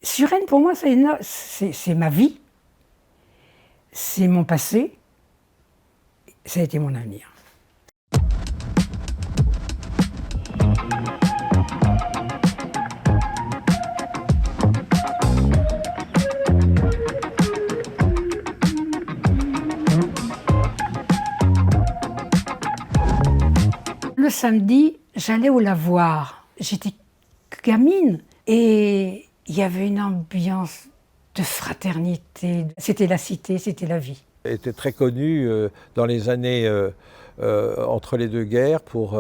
Suresnes, pour moi, c'est ma vie, c'est mon passé, ça a été mon avenir. Le samedi, j'allais au lavoir. J'étais gamine et il y avait une ambiance de fraternité. C'était la cité, c'était la vie. Elle était très connue dans les années entre les deux guerres pour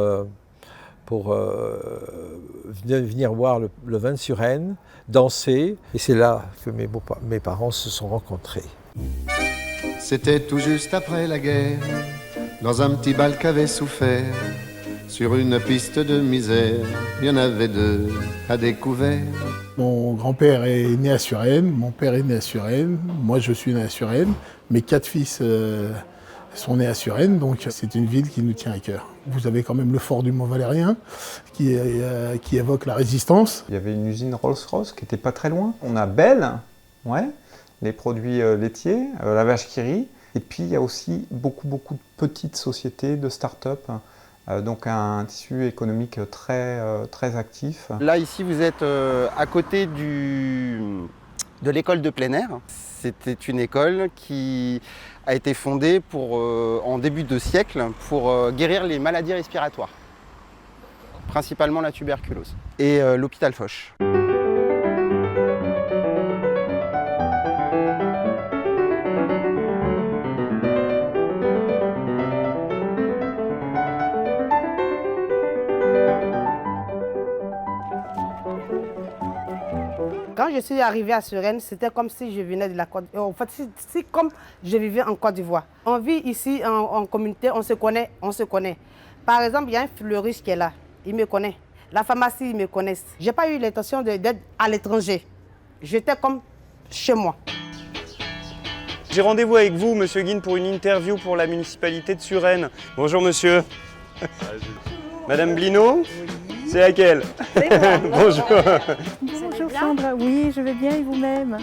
venir voir le vin de Suresnes, danser. Et c'est là que mes parents se sont rencontrés. C'était tout juste après la guerre, dans un petit bal qu'avait souffert. Sur une piste de misère, il y en avait deux à découvert. Mon grand-père est né à Suresnes, mon père est né à Suresnes, moi je suis né à Suresnes. Mes 4 fils sont nés à Suresnes, donc c'est une ville qui nous tient à cœur. Vous avez quand même le fort du Mont-Valérien qui évoque la résistance. Il y avait une usine Rolls-Royce qui n'était pas très loin. On a Bell, ouais, les produits laitiers, la vache qui rit. Et puis il y a aussi beaucoup de petites sociétés, de start-up. Donc un tissu économique très actif. Là, ici, vous êtes à côté de l'école de plein air. C'était une école qui a été fondée en début de siècle pour guérir les maladies respiratoires, principalement la tuberculose, et l'hôpital Foch. Quand je suis arrivée à Suresnes, c'était comme si je venais de la Côte d'Ivoire. En fait, c'est comme je vivais en Côte d'Ivoire. On vit ici en communauté, on se connaît. Par exemple, il y a un fleuriste qui est là, il me connaît. La pharmacie, ils me connaissent. Je n'ai pas eu l'intention d'être à l'étranger. J'étais comme chez moi. J'ai rendez-vous avec vous, monsieur Guine, pour une interview pour la municipalité de Suresnes. Bonjour, monsieur. Madame Blino, c'est laquelle? Bonjour. Bonjour Sandra, oui, je vais bien et vous-même?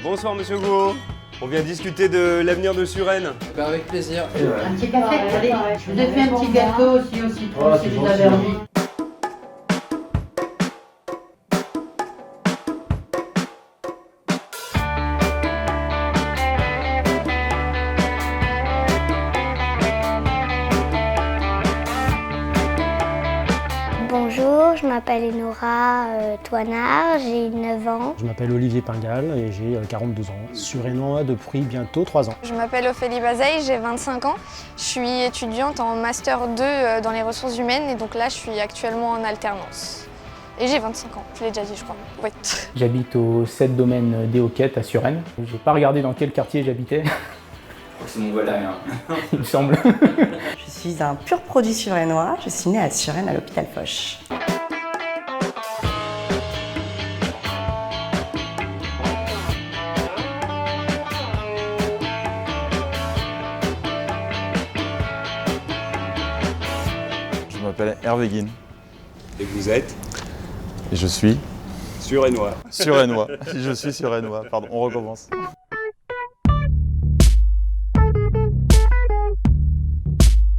Bonsoir, monsieur Gouault. On vient discuter de l'avenir de Suresnes. Avec plaisir. Un petit café, allez, je vous ai fait un petit gâteau aussi au citron si vous avez envie. Bonjour, je m'appelle Enora Toinard, j'ai 9 ans. Je m'appelle Olivier Pingal et j'ai 42 ans. Suresnois depuis bientôt 3 ans. Je m'appelle Ophélie Bazeille, j'ai 25 ans. Je suis étudiante en Master 2 dans les ressources humaines et donc là je suis actuellement en alternance. Et j'ai 25 ans, je l'ai déjà dit je crois. Oui. J'habite au 7 domaine des Hoquettes à Suresnes. J'ai pas regardé dans quel quartier j'habitais. C'est mon Valérien. Il me semble. Je suis un pur produit suresnois. Je suis née à Suresnes à l'hôpital Foch. Je m'appelle Hervé Guine. Et vous êtes? Et je suis Suresnois. Suresnois. Je suis Suresnois. Pardon, on recommence.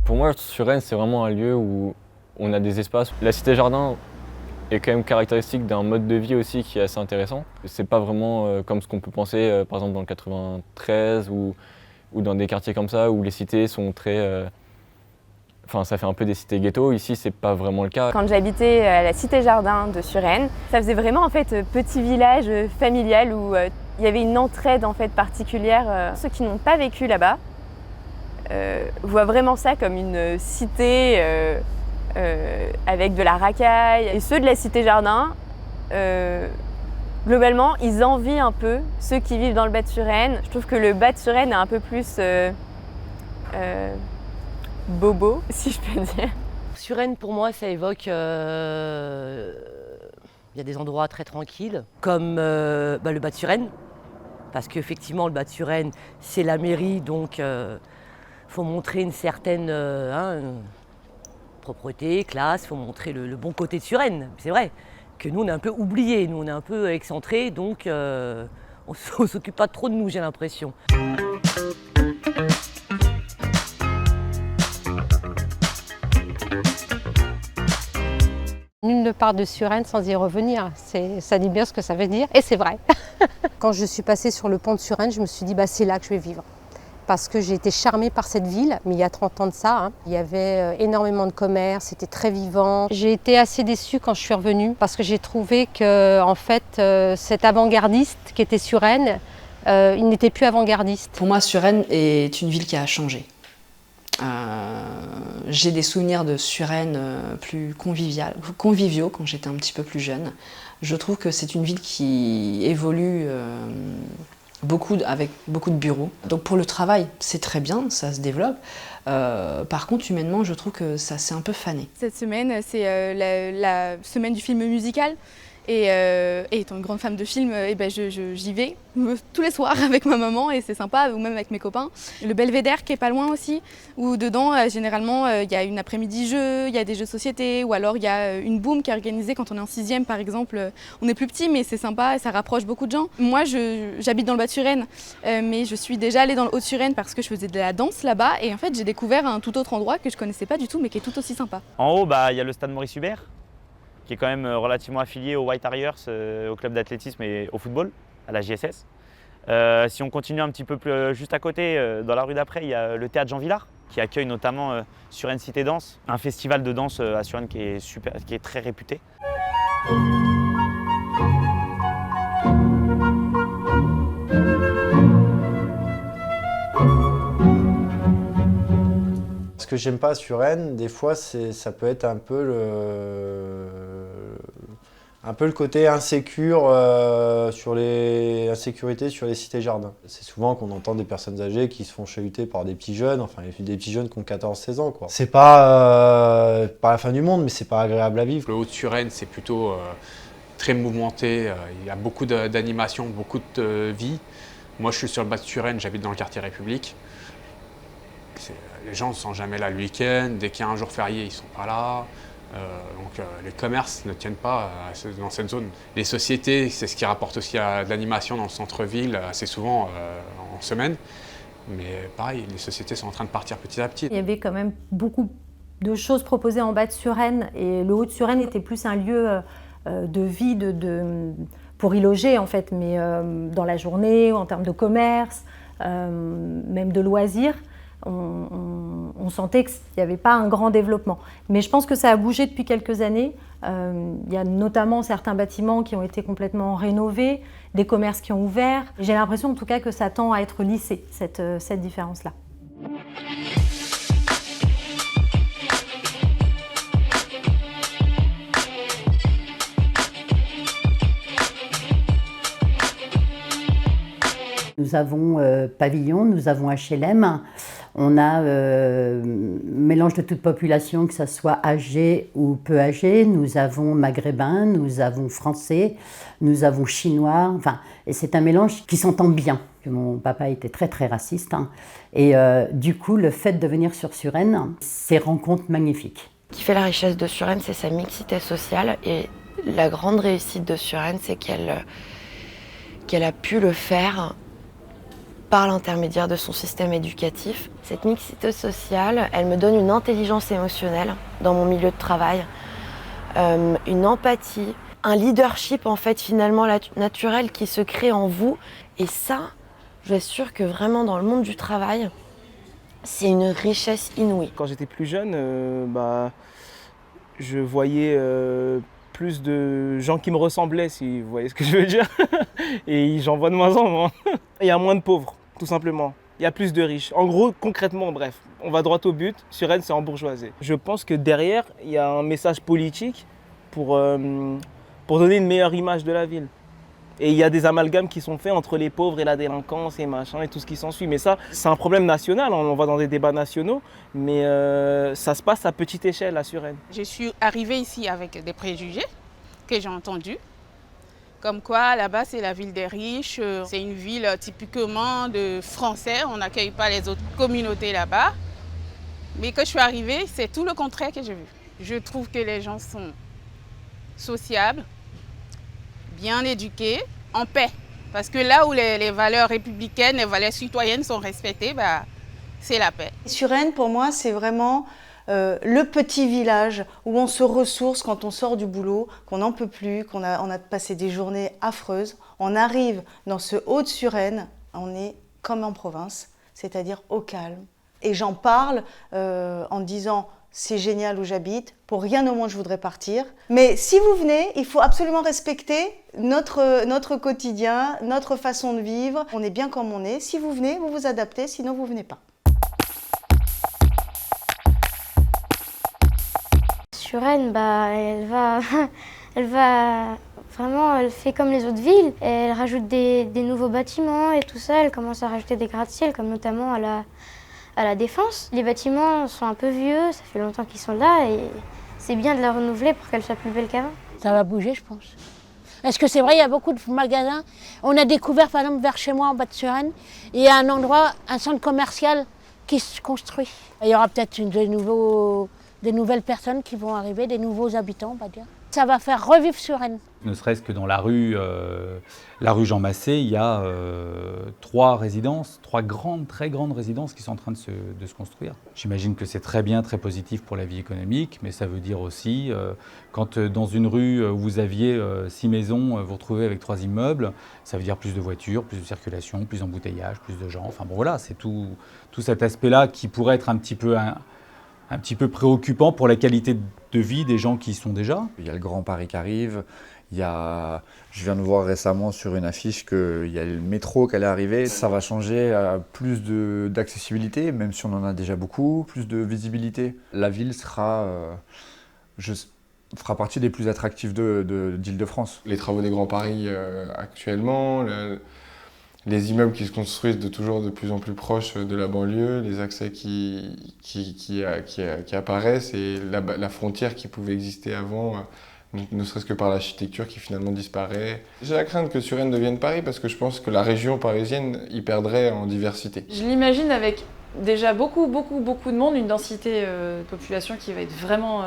Pour moi, Suresnes, c'est vraiment un lieu où on a des espaces. La cité-jardin est quand même caractéristique d'un mode de vie aussi qui est assez intéressant. C'est pas vraiment comme ce qu'on peut penser, par exemple dans le 93 ou dans des quartiers comme ça où les cités sont très... Enfin, ça fait un peu des cités ghetto. Ici, c'est pas vraiment le cas. Quand j'habitais à la cité-jardin de Suresnes, ça faisait vraiment en fait petit village familial où il y avait une entraide en fait particulière. Ceux qui n'ont pas vécu là-bas voient vraiment ça comme une cité avec de la racaille. Et ceux de la cité-jardin, globalement, ils envient un peu ceux qui vivent dans le bas de Suresnes. Je trouve que le bas de Suresnes est un peu plus bobo, si je peux dire. Suresnes, pour moi, ça évoque... Il y a des endroits très tranquilles, comme le bas de Suresnes, parce qu'effectivement, le bas de Suresnes, c'est la mairie, donc faut montrer une certaine propreté, classe, faut montrer le bon côté de Suresnes. C'est vrai que nous, on est un peu oubliés, nous, on est un peu excentrés, donc on ne s'occupe pas trop de nous, j'ai l'impression. Nul ne part de Suresnes sans y revenir, ça dit bien ce que ça veut dire, et c'est vrai. Quand je suis passée sur le pont de Suresnes, je me suis dit c'est là que je vais vivre. Parce que j'ai été charmée par cette ville, mais il y a 30 ans de ça. Hein. Il y avait énormément de commerce, c'était très vivant. J'ai été assez déçue quand je suis revenue, parce que j'ai trouvé que en fait, cet avant-gardiste qui était Suresnes, il n'était plus avant-gardiste. Pour moi, Suresnes est une ville qui a changé. J'ai des souvenirs de Suresnes plus conviviaux quand j'étais un petit peu plus jeune. Je trouve que c'est une ville qui évolue avec beaucoup de bureaux. Donc pour le travail, c'est très bien, ça se développe. Par contre, humainement, je trouve que ça s'est un peu fané. Cette semaine, c'est la semaine du film musical. Et étant une grande femme de film, j'y vais tous les soirs avec ma maman et c'est sympa, ou même avec mes copains. Le Belvédère qui est pas loin aussi, où dedans généralement il y a une après-midi jeu, il y a des jeux de société, ou alors il y a une boom qui est organisée quand on est en 6e par exemple. On est plus petit mais c'est sympa, ça rapproche beaucoup de gens. Moi j'habite dans le Bas-de-Suresnes, mais je suis déjà allée dans le Haut-de-Suresnes parce que je faisais de la danse là-bas et en fait j'ai découvert un tout autre endroit que je connaissais pas du tout mais qui est tout aussi sympa. En haut, il y a le stade Maurice Hubert, qui est quand même relativement affilié aux White Harriers, au club d'athlétisme et au football, à la JSS. Si on continue un petit peu plus juste à côté, dans la rue d'après, il y a le théâtre Jean Villard, qui accueille notamment Suresnes Cité Danse, un festival de danse à Suresnes qui est très réputé. Ce que j'aime pas à Suresnes, des fois, ça peut être un peu le côté insécurité sur les cités-jardins. C'est souvent qu'on entend des personnes âgées qui se font chahuter par des petits jeunes, enfin des petits jeunes qui ont 14-16 ans, quoi. C'est pas la fin du monde, mais c'est pas agréable à vivre. Le Haut-de-Suresnes, c'est plutôt très mouvementé, il y a beaucoup d'animation, beaucoup de vie. Moi, je suis sur le Bas-de-Suresnes, j'habite dans le quartier République. Les gens ne sont jamais là le week-end, dès qu'il y a un jour férié, ils ne sont pas là. Donc les commerces ne tiennent pas dans cette zone. Les sociétés, c'est ce qui rapporte aussi à de l'animation dans le centre-ville, assez souvent en semaine. Mais pareil, les sociétés sont en train de partir petit à petit. Il y avait quand même beaucoup de choses proposées en bas de Suresnes et le haut de Suresnes était plus un lieu de vie pour y loger en fait, mais dans la journée, en termes de commerce, même de loisirs. On sentait qu'il n'y avait pas un grand développement. Mais je pense que ça a bougé depuis quelques années. Il y a notamment certains bâtiments qui ont été complètement rénovés, des commerces qui ont ouvert. J'ai l'impression en tout cas que ça tend à être lissé, cette différence-là. Nous avons pavillon, nous avons HLM, on a mélange de toute population, que ce soit âgé ou peu âgé, nous avons maghrébins, nous avons français, nous avons chinois, enfin, et c'est un mélange qui s'entend bien. Mon papa était très très raciste, hein, et du coup le fait de venir sur Suresnes, ces rencontres magnifiques. Ce qui fait la richesse de Suresnes, c'est sa mixité sociale, et la grande réussite de Suresnes, c'est qu'elle a pu le faire par l'intermédiaire de son système éducatif. Cette mixité sociale, elle me donne une intelligence émotionnelle dans mon milieu de travail, une empathie, un leadership en fait finalement naturel qui se crée en vous. Et ça, je suis sûre que vraiment dans le monde du travail, c'est une richesse inouïe. Quand j'étais plus jeune, je voyais plus de gens qui me ressemblaient, si vous voyez ce que je veux dire. Et j'en vois de moins en moins. Il y a moins de pauvres, tout simplement. Il y a plus de riches. En gros, concrètement, bref, on va droit au but. Suresnes, c'est embourgeoisé. Je pense que derrière, il y a un message politique pour donner une meilleure image de la ville. Et il y a des amalgames qui sont faits entre les pauvres et la délinquance et machin et tout ce qui s'ensuit. Mais ça, c'est un problème national. On va dans des débats nationaux, mais ça se passe à petite échelle à Suresnes. Je suis arrivée ici avec des préjugés que j'ai entendus. Comme quoi, là-bas, c'est la ville des riches. C'est une ville typiquement de Français. On n'accueille pas les autres communautés là-bas. Mais quand je suis arrivée, c'est tout le contraire que j'ai vu. Je trouve que les gens sont sociables, bien éduqués, en paix. Parce que là où les valeurs républicaines, les valeurs citoyennes sont respectées, c'est la paix. Suresnes, pour moi, c'est vraiment le petit village où on se ressource quand on sort du boulot, qu'on n'en peut plus, qu'on a passé des journées affreuses. On arrive dans ce Haut-de-Suresnes, on est comme en province, c'est-à-dire au calme. Et j'en parle en disant c'est génial où j'habite, pour rien au monde je voudrais partir. Mais si vous venez, il faut absolument respecter notre quotidien, notre façon de vivre. On est bien comme on est. Si vous venez, vous vous adaptez, sinon vous venez pas. Suresnes, elle fait comme les autres villes. Elle rajoute des nouveaux bâtiments et tout ça. Elle commence à rajouter des gratte-ciel, comme notamment à la Défense. Les bâtiments sont un peu vieux, ça fait longtemps qu'ils sont là et c'est bien de la renouveler pour qu'elle soit plus belle qu'avant. Ça va bouger, je pense. Parce que c'est vrai, il y a beaucoup de magasins. On a découvert, par exemple, vers chez moi, en bas de Suresnes, il y a un endroit, un centre commercial qui se construit. Il y aura peut-être des nouvelles personnes qui vont arriver, des nouveaux habitants, on va dire. Ça va faire revivre Suresnes. Ne serait-ce que dans la rue Jean Massé, il y a 3 résidences, 3 très grandes résidences qui sont en train de se construire. J'imagine que c'est très bien, très positif pour la vie économique, mais ça veut dire aussi, quand dans une rue où vous aviez 6 maisons, vous retrouvez avec 3 immeubles, ça veut dire plus de voitures, plus de circulation, plus d'embouteillage, plus de gens. Enfin bon voilà, c'est tout cet aspect-là qui pourrait être un petit peu préoccupant pour la qualité de vie des gens qui y sont déjà. Il y a le Grand Paris qui arrive, je viens de voir récemment sur une affiche qu'il y a le métro qui allait arriver. Ça va changer à plus d'accessibilité, même si on en a déjà beaucoup, plus de visibilité. La ville fera partie des plus attractives d'Île-de-France. Les travaux des Grands Paris actuellement, les immeubles qui se construisent toujours de plus en plus proches de la banlieue, les accès qui apparaissent et la frontière qui pouvait exister avant, ne serait-ce que par l'architecture qui finalement disparaît. J'ai la crainte que Suresnes devienne Paris parce que je pense que la région parisienne y perdrait en diversité. Je l'imagine avec déjà beaucoup de monde, une densité de population qui va être vraiment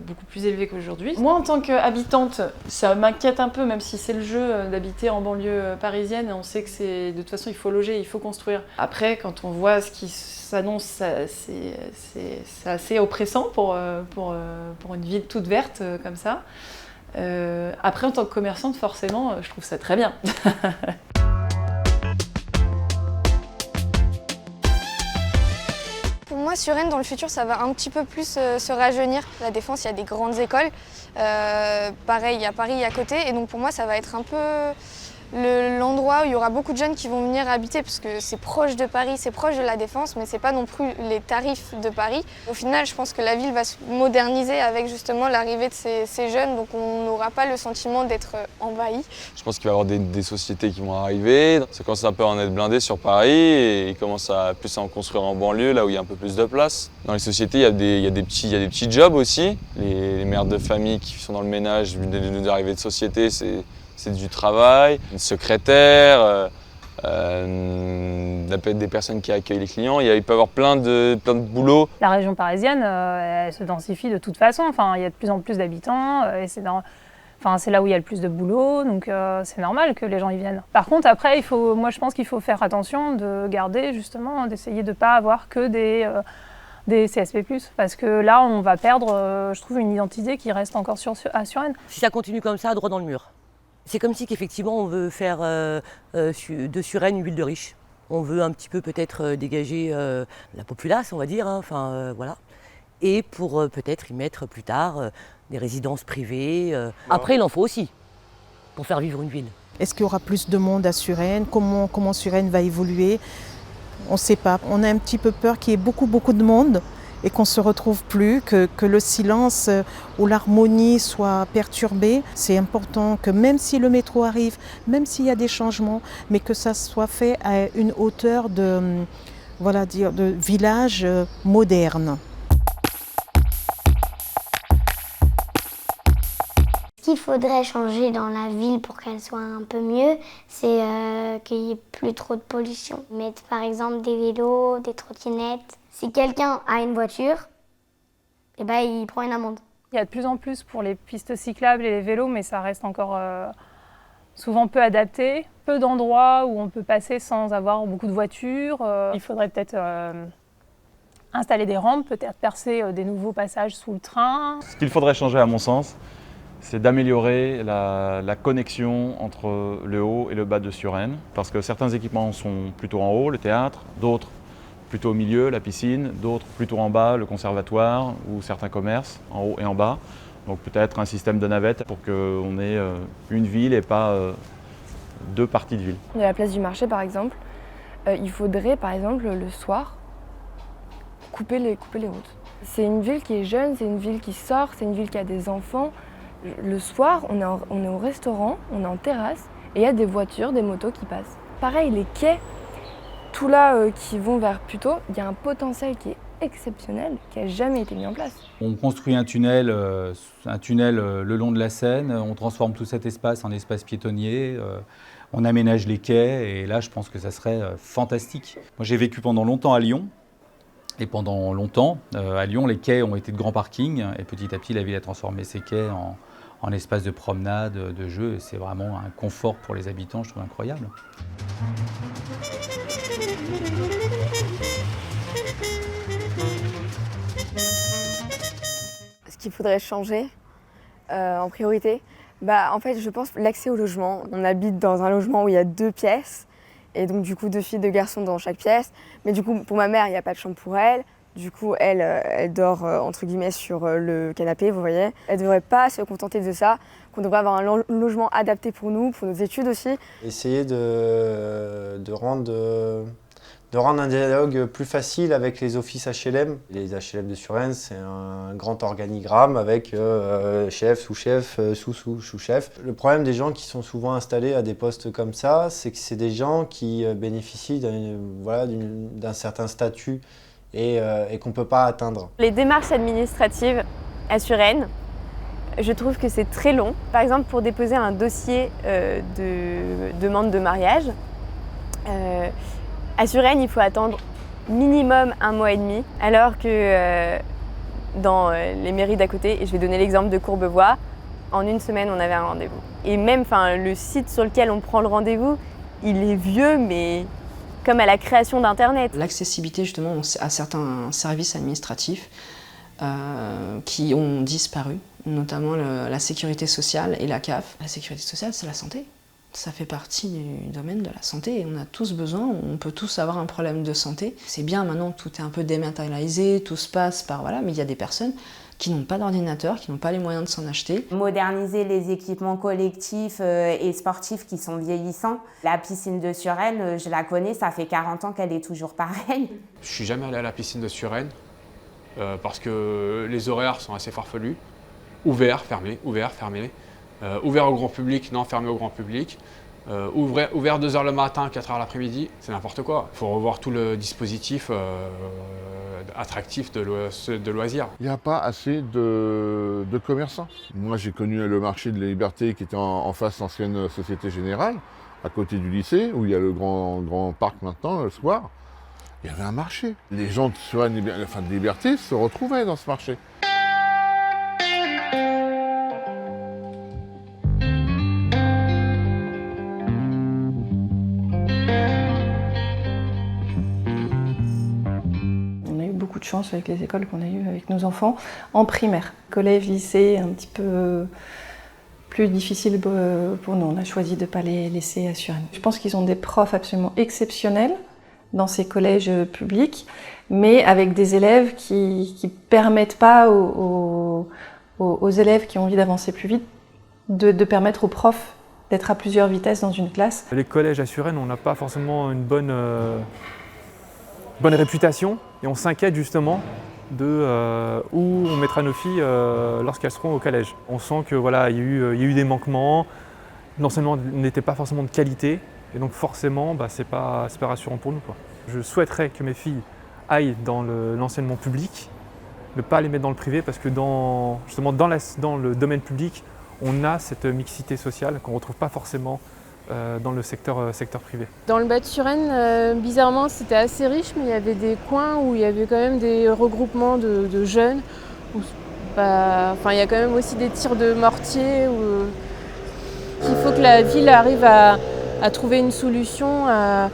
beaucoup plus élevée qu'aujourd'hui. Moi, en tant qu'habitante, ça m'inquiète un peu, même si c'est le jeu d'habiter en banlieue parisienne. On sait que de toute façon, il faut loger, il faut construire. Après, quand on voit ce qui s'annonce, c'est assez oppressant pour une ville toute verte comme ça. Après, en tant que commerçante, forcément, je trouve ça très bien. Pour moi, Suresnes, dans le futur, ça va un petit peu plus se rajeunir. La Défense, il y a des grandes écoles. Pareil, il y a Paris à côté. Et donc pour moi, ça va être un peu l'endroit où il y aura beaucoup de jeunes qui vont venir habiter parce que c'est proche de Paris, c'est proche de la Défense, mais c'est pas non plus les tarifs de Paris. Au final, je pense que la ville va se moderniser avec justement l'arrivée de ces jeunes, donc on n'aura pas le sentiment d'être envahi. Je pense qu'il va y avoir des sociétés qui vont arriver. Ça commence un peu à en être blindé sur Paris et ils commencent plus à en construire en banlieue, là où il y a un peu plus de place. Dans les sociétés, il y a des petits jobs aussi. Les mères de famille qui sont dans le ménage, d'arrivée de société, c'est du travail, une secrétaire, des personnes qui accueillent les clients. Il peut y avoir plein de boulots. La région parisienne, elle se densifie de toute façon. Enfin, il y a de plus en plus d'habitants et c'est là où il y a le plus de boulot, donc c'est normal que les gens y viennent. Par contre, après, moi je pense qu'il faut faire attention de garder justement, d'essayer de ne pas avoir que des CSP+, parce que là, on va perdre, je trouve, une identité qui reste encore à Suresnes. Si ça continue comme ça, droit dans le mur. C'est comme si qu'effectivement on veut faire de Suresnes une ville de riches. On veut un petit peu peut-être dégager la populace, on va dire, voilà. Et pour peut-être y mettre plus tard des résidences privées. Après, il en faut aussi pour faire vivre une ville. Est-ce qu'il y aura plus de monde à Suresnes? Comment Suresnes va évoluer? On ne sait pas. On a un petit peu peur qu'il y ait beaucoup de monde et qu'on ne se retrouve plus, que le silence ou l'harmonie soit perturbée. C'est important que même si le métro arrive, même s'il y a des changements, mais que ça soit fait à une hauteur de village moderne. Ce qu'il faudrait changer dans la ville pour qu'elle soit un peu mieux, c'est qu'il n'y ait plus trop de pollution. Mettre par exemple des vélos, des trottinettes. Si quelqu'un a une voiture, il prend une amende. Il y a de plus en plus pour les pistes cyclables et les vélos, mais ça reste encore souvent peu adapté. Peu d'endroits où on peut passer sans avoir beaucoup de voitures. Il faudrait peut-être installer des rampes, peut-être percer des nouveaux passages sous le train. Ce qu'il faudrait changer à mon sens, c'est d'améliorer la connexion entre le haut et le bas de Suresnes, parce que certains équipements sont plutôt en haut, le théâtre, d'autres plutôt au milieu, la piscine, d'autres plutôt en bas, le conservatoire ou certains commerces, en haut et en bas. Donc peut-être un système de navettes pour qu'on ait une ville et pas deux parties de ville. De la place du marché par exemple, il faudrait par exemple le soir couper les routes. C'est une ville qui est jeune, c'est une ville qui sort, c'est une ville qui a des enfants. Le soir, on est au restaurant, on est en terrasse et il y a des voitures, des motos qui passent. Pareil, les quais, tout là qui vont vers Puteaux, il y a un potentiel qui est exceptionnel, qui n'a jamais été mis en place. On construit un tunnel le long de la Seine, on transforme tout cet espace en espace piétonnier, on aménage les quais et là je pense que ça serait fantastique. Moi j'ai vécu pendant longtemps à Lyon et pendant longtemps à Lyon les quais ont été de grands parkings et petit à petit la ville a transformé ces quais en espace de promenade, de jeu et c'est vraiment un confort pour les habitants, je trouve incroyable. Ce qu'il faudrait changer en priorité, en fait je pense l'accès au logement. On habite dans un logement où il y a 2 pièces et donc du coup 2 filles, 2 garçons dans chaque pièce. Mais du coup pour ma mère il n'y a pas de chambre pour elle. Du coup elle dort entre guillemets sur le canapé, vous voyez. Elle ne devrait pas se contenter de ça, qu'on devrait avoir un logement adapté pour nous, pour nos études aussi. Essayer de rendre un dialogue plus facile avec les offices HLM. Les HLM de Suresnes, c'est un grand organigramme avec chef, sous-chef, sous-chef. Le problème des gens qui sont souvent installés à des postes comme ça, c'est que c'est des gens qui bénéficient d'un certain statut et qu'on ne peut pas atteindre. Les démarches administratives à Suresnes, je trouve que c'est très long. Par exemple, pour déposer un dossier de demande de mariage, à Suresnes, il faut attendre minimum 1 mois et demi, alors que dans les mairies d'à côté, et je vais donner l'exemple de Courbevoie, en 1 semaine, on avait un rendez-vous. Et même le site sur lequel on prend le rendez-vous, il est vieux, mais comme à la création d'Internet. L'accessibilité justement à certains services administratifs qui ont disparu, notamment la sécurité sociale et la CAF. La sécurité sociale, c'est la santé. Ça fait partie du domaine de la santé et on a tous besoin, on peut tous avoir un problème de santé. C'est bien maintenant, tout est un peu dématérialisé, tout se passe par mais il y a des personnes qui n'ont pas d'ordinateur, qui n'ont pas les moyens de s'en acheter. Moderniser les équipements collectifs et sportifs qui sont vieillissants. La piscine de Suresnes, je la connais, ça fait 40 ans qu'elle est toujours pareille. Je suis jamais allé à la piscine de Suresnes parce que les horaires sont assez farfelus. Ouvert, fermé, ouvert, fermé. Ouvert au grand public, non fermé au grand public. Ouvert 2h le matin, 4h l'après-midi, c'est n'importe quoi. Il faut revoir tout le dispositif attractif de loisirs. Il n'y a pas assez de commerçants. Moi j'ai connu le marché de la Liberté qui était en face d'ancienne Société Générale, à côté du lycée, où il y a le grand parc maintenant, le soir. Il y avait un marché. Les gens de Suresnes, de Liberté se retrouvaient dans ce marché. De chance avec les écoles qu'on a eues avec nos enfants en primaire. Collège, lycée, un petit peu plus difficile pour nous. On a choisi de ne pas les laisser à Suresnes. Je pense qu'ils ont des profs absolument exceptionnels dans ces collèges publics, mais avec des élèves qui ne permettent pas aux élèves qui ont envie d'avancer plus vite de permettre aux profs d'être à plusieurs vitesses dans une classe. Les collèges à Suresnes, on n'a pas forcément une bonne réputation et on s'inquiète justement de où on mettra nos filles lorsqu'elles seront au collège. On sent que il y a eu des manquements, l'enseignement n'était pas forcément de qualité et donc forcément c'est pas rassurant pour nous, quoi. Je souhaiterais que mes filles aillent dans l'enseignement public, ne pas les mettre dans le privé parce que dans le domaine public on a cette mixité sociale qu'on ne retrouve pas forcément dans le secteur privé. Dans le bas de Suresnes, bizarrement, c'était assez riche, mais il y avait des coins où il y avait quand même des regroupements de jeunes, où pas... Enfin, il y a quand même aussi des tirs de mortier. Il faut que la ville arrive à trouver une solution à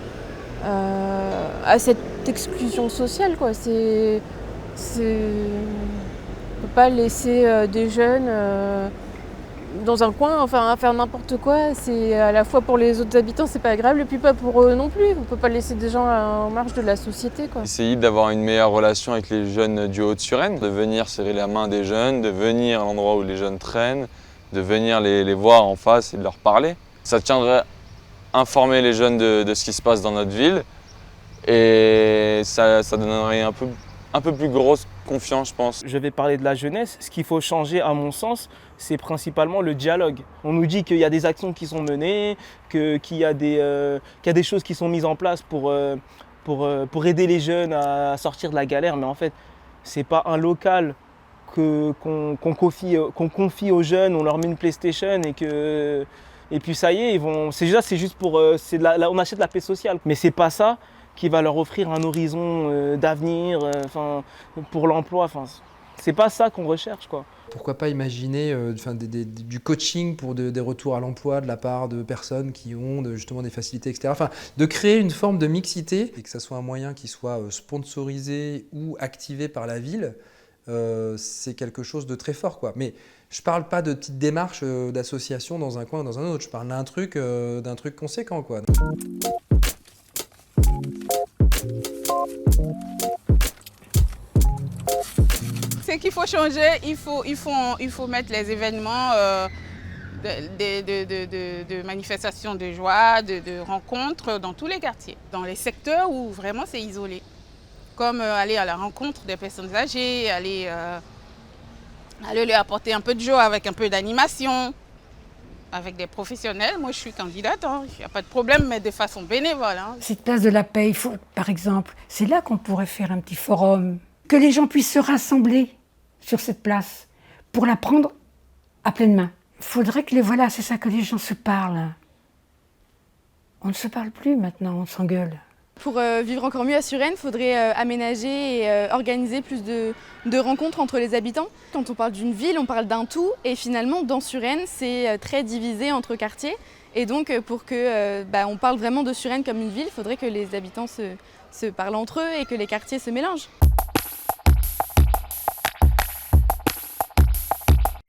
cette exclusion sociale, quoi. On peut pas laisser des jeunes dans un coin, enfin, à faire n'importe quoi. C'est à la fois pour les autres habitants, c'est pas agréable, et puis pas pour eux non plus. On peut pas laisser des gens en marge de la société, quoi. Essayer d'avoir une meilleure relation avec les jeunes du Haut-de-Suresnes, de venir serrer la main des jeunes, de venir à l'endroit où les jeunes traînent, de venir les voir en face et de leur parler. Ça tiendrait à informer les jeunes de ce qui se passe dans notre ville, et ça donnerait un peu plus grosse confiance, je pense. Je vais parler de la jeunesse. Ce qu'il faut changer, à mon sens, c'est principalement le dialogue. On nous dit qu'il y a des actions qui sont menées, qu'il y a des choses qui sont mises en place pour aider les jeunes à sortir de la galère, mais en fait, c'est pas un local qu'on confie aux jeunes, on leur met une PlayStation et puis ça y est, c'est juste pour... on achète la paix sociale. Mais c'est pas ça qui va leur offrir un horizon d'avenir, pour l'emploi. C'est pas ça qu'on recherche, quoi. Pourquoi pas imaginer du coaching pour des retours à l'emploi de la part de personnes qui ont justement des facilités, etc. Enfin, de créer une forme de mixité et que ça soit un moyen qui soit sponsorisé ou activé par la ville, c'est quelque chose de très fort, quoi. Mais je parle pas de petites démarches d'association dans un coin ou dans un autre. Je parle d'un truc conséquent, quoi. C'est qu'il faut changer, il faut mettre les événements de manifestations de joie, de rencontres dans tous les quartiers, dans les secteurs où vraiment c'est isolé. Comme aller à la rencontre des personnes âgées, aller leur apporter un peu de joie avec un peu d'animation, avec des professionnels. Moi, je suis candidate, il n'y a pas de problème, mais de façon bénévole. Cette place de la paix, par exemple, c'est là qu'on pourrait faire un petit forum, que les gens puissent se rassembler sur cette place pour la prendre à pleine main. Il faudrait que c'est ça, que les gens se parlent. On ne se parle plus maintenant, on s'engueule. Pour vivre encore mieux à Suresnes, il faudrait aménager et organiser plus de rencontres entre les habitants. Quand on parle d'une ville, on parle d'un tout, et finalement dans Suresnes, c'est très divisé entre quartiers. Et donc pour que on parle vraiment de Suresnes comme une ville, il faudrait que les habitants se parlent entre eux et que les quartiers se mélangent.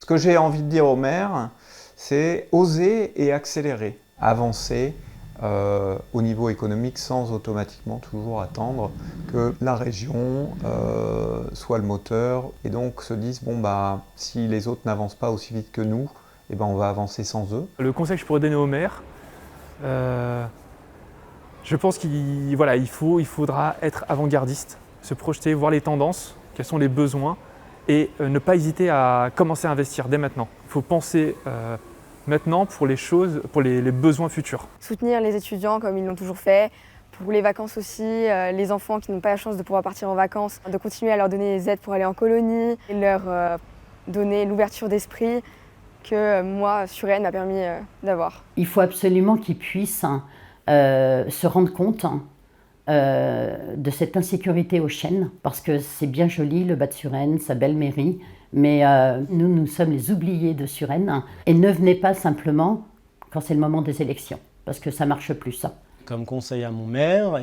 Ce que j'ai envie de dire au maire, c'est oser et accélérer, avancer au niveau économique sans automatiquement toujours attendre que la région soit le moteur et donc se dise si les autres n'avancent pas aussi vite que nous, on va avancer sans eux. Le conseil que je pourrais donner au maire, je pense qu'il faudra être avant-gardiste, se projeter, voir les tendances, quels sont les besoins, et ne pas hésiter à commencer à investir dès maintenant. Il faut penser maintenant pour les besoins futurs. Soutenir les étudiants comme ils l'ont toujours fait, pour les vacances aussi, les enfants qui n'ont pas la chance de pouvoir partir en vacances, de continuer à leur donner des aides pour aller en colonie, et leur donner l'ouverture d'esprit que moi, Suresnes m'a permis d'avoir. Il faut absolument qu'ils puissent se rendre compte de cette insécurité aux Chênes, parce que c'est bien joli le bas de Suresnes, sa belle mairie, mais nous sommes les oubliés de Suresnes, et ne venez pas simplement quand c'est le moment des élections, parce que ça ne marche plus, ça. Comme conseil à mon maire,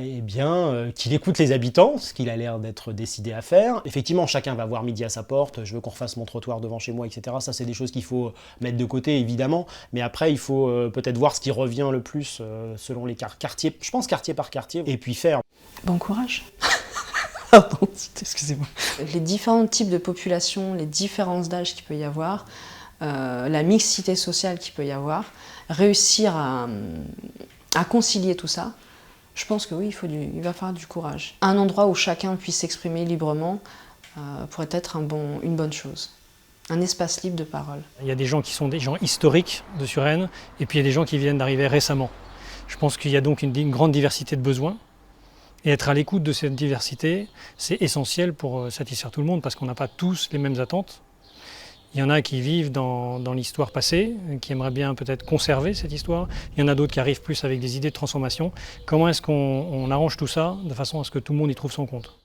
qu'il écoute les habitants, ce qu'il a l'air d'être décidé à faire. Effectivement, chacun va voir midi à sa porte, je veux qu'on refasse mon trottoir devant chez moi, etc. Ça, c'est des choses qu'il faut mettre de côté, évidemment. Mais après, il faut peut-être voir ce qui revient le plus selon les quartiers. Je pense quartier par quartier, et puis faire. Bon courage. Pardon, excusez-moi. Les différents types de populations, les différences d'âge qu'il peut y avoir, la mixité sociale qu'il peut y avoir, réussir à concilier tout ça, je pense que oui, il va falloir du courage. Un endroit où chacun puisse s'exprimer librement pourrait être une bonne chose. Un espace libre de parole. Il y a des gens qui sont des gens historiques de Suresnes, et puis il y a des gens qui viennent d'arriver récemment. Je pense qu'il y a donc une grande diversité de besoins, et être à l'écoute de cette diversité, c'est essentiel pour satisfaire tout le monde, parce qu'on n'a pas tous les mêmes attentes. Il y en a qui vivent dans l'histoire passée, qui aimeraient bien peut-être conserver cette histoire. Il y en a d'autres qui arrivent plus avec des idées de transformation. Comment est-ce qu'on arrange tout ça de façon à ce que tout le monde y trouve son compte ?